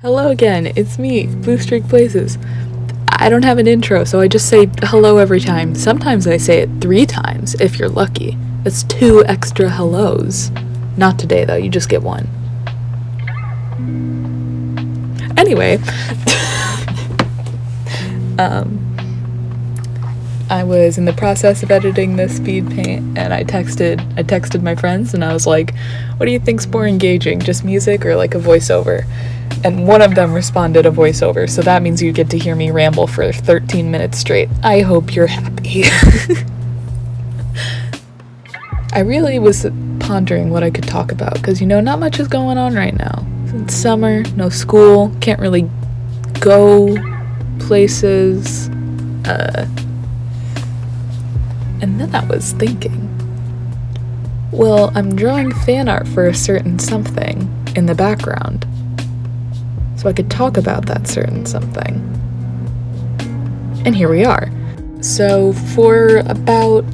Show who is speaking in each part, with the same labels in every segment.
Speaker 1: Hello again, it's me, bluestreakblazes. I don't have an intro, so I just say hello every time. Sometimes I say it 3 times, if you're lucky. That's 2 extra hellos. Not today, though, you just get 1. Anyway, I was in the process of editing this speedpaint, and I texted my friends, and I was like, what do you think's more engaging, just music or like a voiceover? And one of them responded a voiceover, so that means you get to hear me ramble for 13 minutes straight. I hope you're happy. I really was pondering what I could talk about, because, not much is going on right now. It's summer, no school, can't really go places, and then I was thinking, well, I'm drawing fan art for a certain something in the background. So I could talk about that certain something. And here we are. So for about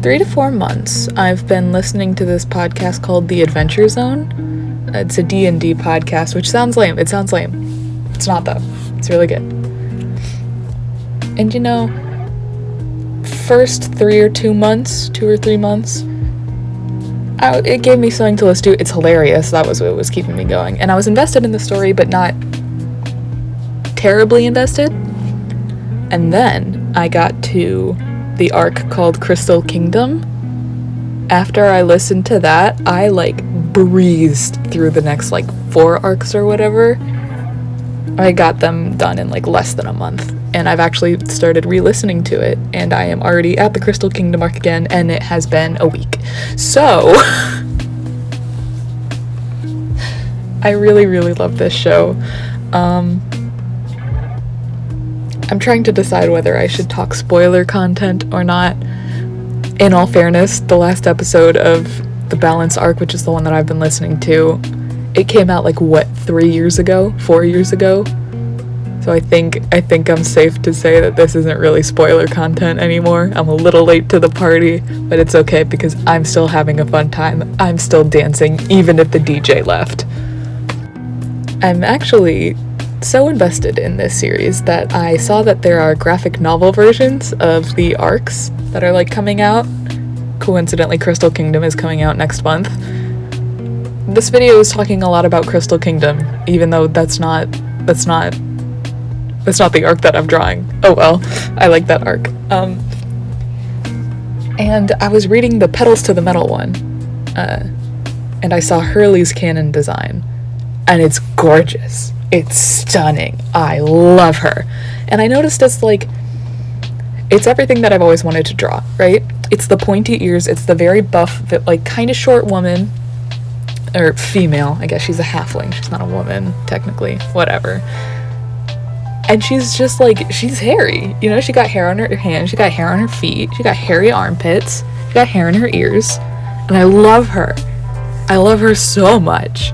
Speaker 1: 3 to 4 months, I've been listening to this podcast called The Adventure Zone. It's a D&D podcast, which sounds lame. It sounds lame. It's not, though. It's really good. And first 2 or 3 months, it gave me something to listen to. It's hilarious. That was what was keeping me going. And I was invested in the story, but not terribly invested. And then I got to the arc called Crystal Kingdom. After I listened to that, I breezed through the next 4 arcs or whatever. I got them done in less than a month. And I've actually started re-listening to it, and I am already at the Crystal Kingdom arc again, and it has been a week. So, I really, really love this show. I'm trying to decide whether I should talk spoiler content or not. In all fairness, the last episode of the Balance arc, which is the one that I've been listening to, it came out 4 years ago? So I think I'm safe to say that this isn't really spoiler content anymore. I'm a little late to the party, but it's okay because I'm still having a fun time. I'm still dancing, even if the DJ left. I'm actually so invested in this series that I saw that there are graphic novel versions of the arcs that are coming out. Coincidentally, Crystal Kingdom is coming out next month. This video is talking a lot about Crystal Kingdom, even though that's not the arc that I'm drawing. Oh well, I like that arc. And I was reading the Petals to the Metal one, and I saw Hurley's canon design, and it's gorgeous. It's stunning. I love her. And I noticed it's everything that I've always wanted to draw, right? It's the pointy ears, it's the very buff, kind of short woman, or female, I guess she's a halfling, she's not a woman, technically, whatever. And she's just she's hairy, she got hair on her hands, she got hair on her feet, she got hairy armpits, she got hair in her ears, and I love her. I love her so much.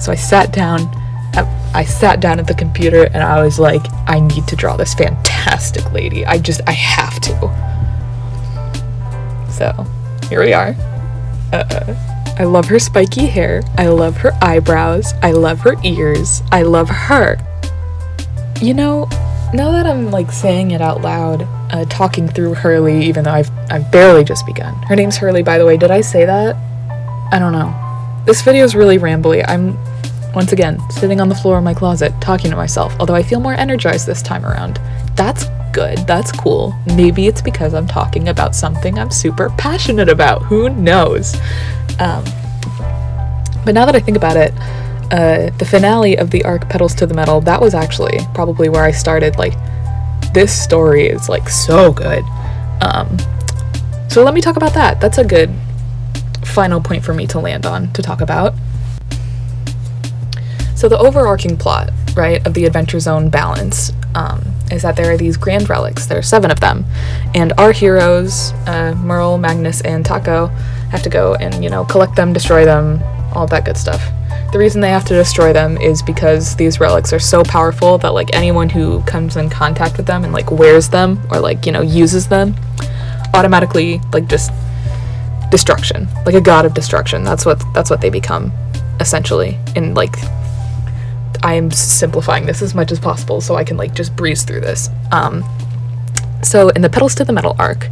Speaker 1: So I sat down at the computer and I was like, I need to draw this fantastic lady. I have to. So, here we are. I love her spiky hair, I love her eyebrows, I love her ears, I love her. Now that I'm saying it out loud, talking through Hurley, even though I've barely just begun. Her name's Hurley, by the way. Did I say that? I don't know. This video is really rambly. I'm, once again, sitting on the floor of my closet, talking to myself, although I feel more energized this time around. That's good. That's cool. Maybe it's because I'm talking about something I'm super passionate about. Who knows? But now that I think about it, the finale of the arc Petals to the Metal, that was actually probably where I started, this story is, so good. So let me talk about that. That's a good final point for me to land on, to talk about. So the overarching plot, right, of the Adventure Zone Balance, is that there are these grand relics. There are 7 of them. And our heroes, Merle, Magnus, and Taco, have to go and, collect them, destroy them, all that good stuff. The reason they have to destroy them is because these relics are so powerful that anyone who comes in contact with them and wears them or uses them automatically just destruction, like a god of destruction. That's what they become, essentially, in like I am simplifying this as much as possible so I can like just breeze through this. So in the Petals to the Metal arc,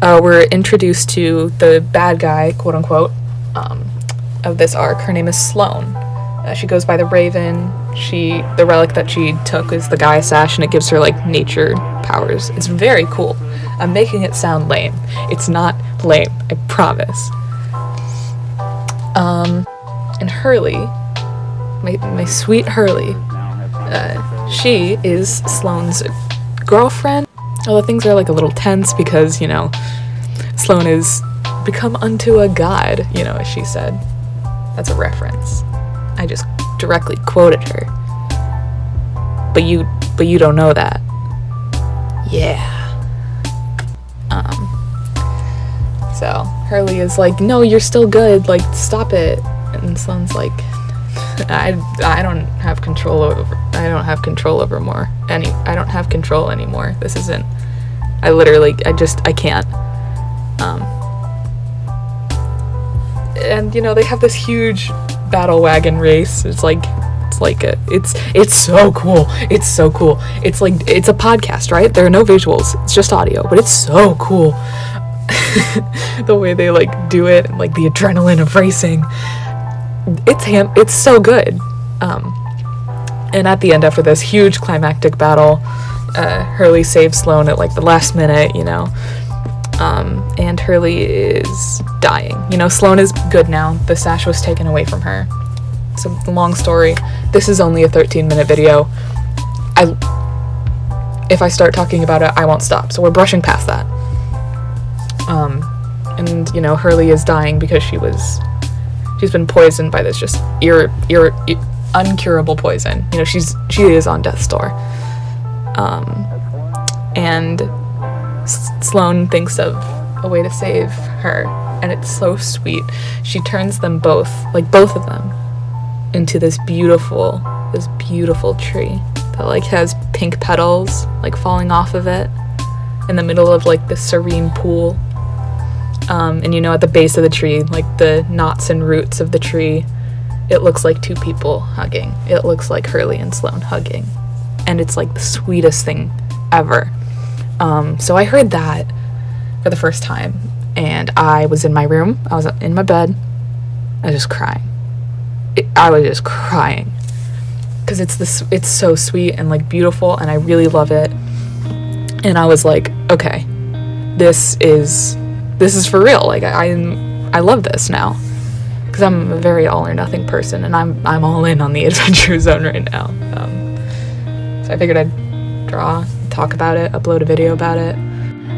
Speaker 1: we're introduced to the bad guy, quote unquote, of this arc. Her name is Sloane. She goes by the Raven. The relic that she took is the Gaia Sash, and it gives her like nature powers. It's very cool. I'm making it sound lame. It's not lame, I promise. And Hurley, my sweet Hurley, she is Sloane's girlfriend. Although things are like a little tense because, you know, Sloane is become unto a god, you know, as she said. That's a reference. I just directly quoted her. But you don't know that. Yeah. So Hurley is like, no, you're still good, like, stop it. And Sloane's like, I don't have control anymore. This isn't, I can't. And you know, they have this huge battle wagon race. It's so cool. It's so cool. It's like, it's a podcast, right? There are no visuals. It's just audio, but it's so cool. The way they like do it, and like the adrenaline of racing. It's so good. And at the end, after this huge climactic battle, Hurley saves Sloane at like the last minute, you know. And Hurley is dying. You know, Sloane is good now. The sash was taken away from her. So, long story. This is only a 13-minute video. If I start talking about it, I won't stop. So we're brushing past that. And, you know, Hurley is dying because she's been poisoned by this just uncurable poison. You know, she is on death's door. And Sloane thinks of a way to save her, and it's so sweet. She turns them both, like both of them, into this beautiful tree that like has pink petals like falling off of it in the middle of like this serene pool. And you know, at the base of the tree, like the knots and roots of the tree, it looks like two people hugging. It looks like Hurley and Sloane hugging. And it's like the sweetest thing ever. So I heard that for the first time, and I was in my room. I was in my bed. I was just crying. Because it's so sweet and like beautiful, and I really love it. And I was like, okay, this is for real. Like I love this now, because I'm a very all or nothing person, and I'm all in on the adventure zone right now. So I figured I'd draw, talk about it, upload a video about it.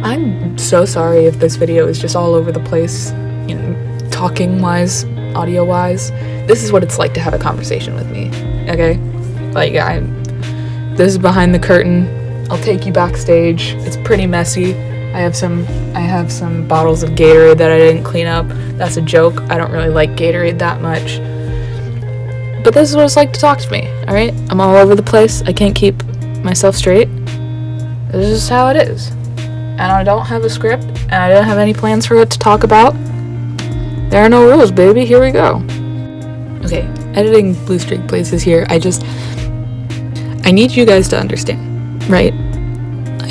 Speaker 1: I'm so sorry if this video is just all over the place, you know, talking wise, audio wise. This is what it's like to have a conversation with me, okay? Like, this is behind the curtain. I'll take you backstage. It's pretty messy. I have some bottles of Gatorade that I didn't clean up. That's a joke. I don't really like Gatorade that much. But this is what it's like to talk to me, alright? I'm all over the place. I can't keep myself straight. This is how it is. And I don't have a script, and I don't have any plans for what to talk about. There are no rules, baby. Here we go. Okay, editing bluestreakblazes here. I need you guys to understand, right?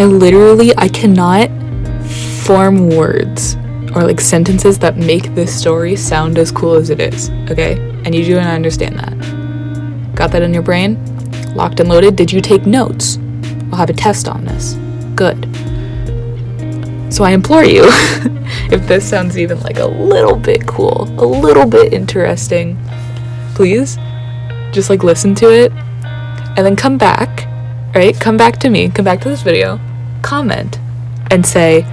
Speaker 1: I cannot form words or like sentences that make this story sound as cool as it is, okay? I need you to understand that. Got that in your brain? Locked and loaded? Did you take notes? We'll have a test on this. Good. So I implore you, if this sounds even like a little bit cool, a little bit interesting, please just like listen to it and then come back, right? Come back to me, come back to this video, comment and say,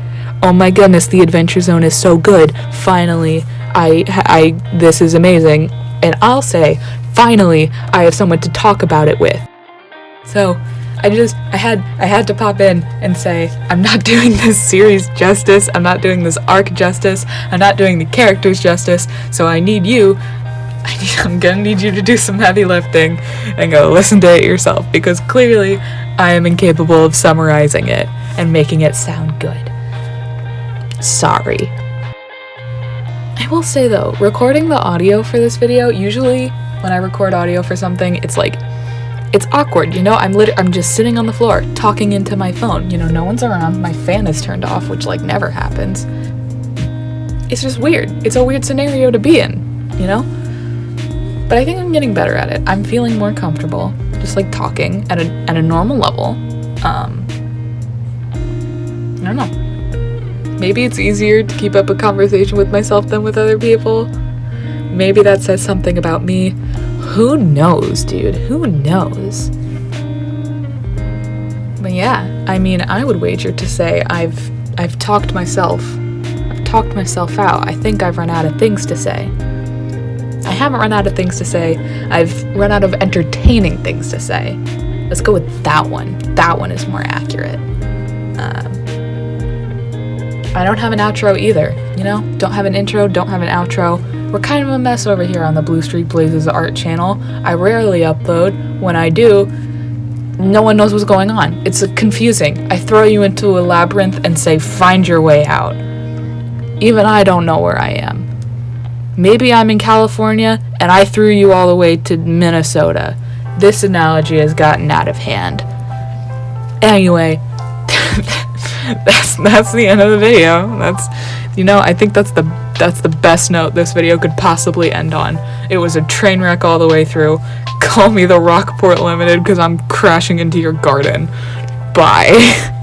Speaker 1: oh my goodness, the Adventure Zone is so good. Finally, this is amazing. And I'll say, finally, I have someone to talk about it with. So I had to pop in and say, I'm not doing this series justice, I'm not doing this arc justice, I'm not doing the characters justice, so I'm gonna need you to do some heavy lifting and go listen to it yourself, because clearly I am incapable of summarizing it and making it sound good. Sorry. I will say though, recording the audio for this video, usually when I record audio for something, it's like it's awkward, you know? I'm just sitting on the floor talking into my phone. You know, no one's around. My fan is turned off, which like never happens. It's just weird. It's a weird scenario to be in, you know? But I think I'm getting better at it. I'm feeling more comfortable, just like talking at a normal level. I don't know. Maybe it's easier to keep up a conversation with myself than with other people. Maybe that says something about me. Who knows, dude? Who knows? But yeah, I mean, I would wager to say I've talked myself out. I think I've run out of things to say. I haven't run out of things to say. I've run out of entertaining things to say. Let's go with that one. That one is more accurate. I don't have an outro either, you know? Don't have an intro, don't have an outro. We're kind of a mess over here on the bluestreakblazes art channel. I rarely upload. When I do, no one knows what's going on. It's confusing. I throw you into a labyrinth and say, find your way out. Even I don't know where I am. Maybe I'm in California and I threw you all the way to Minnesota. This analogy has gotten out of hand. Anyway, that's the end of the video. I think that's the best note this video could possibly end on. It was a train wreck all the way through. Call me the Rockport Limited because I'm crashing into your garden. Bye.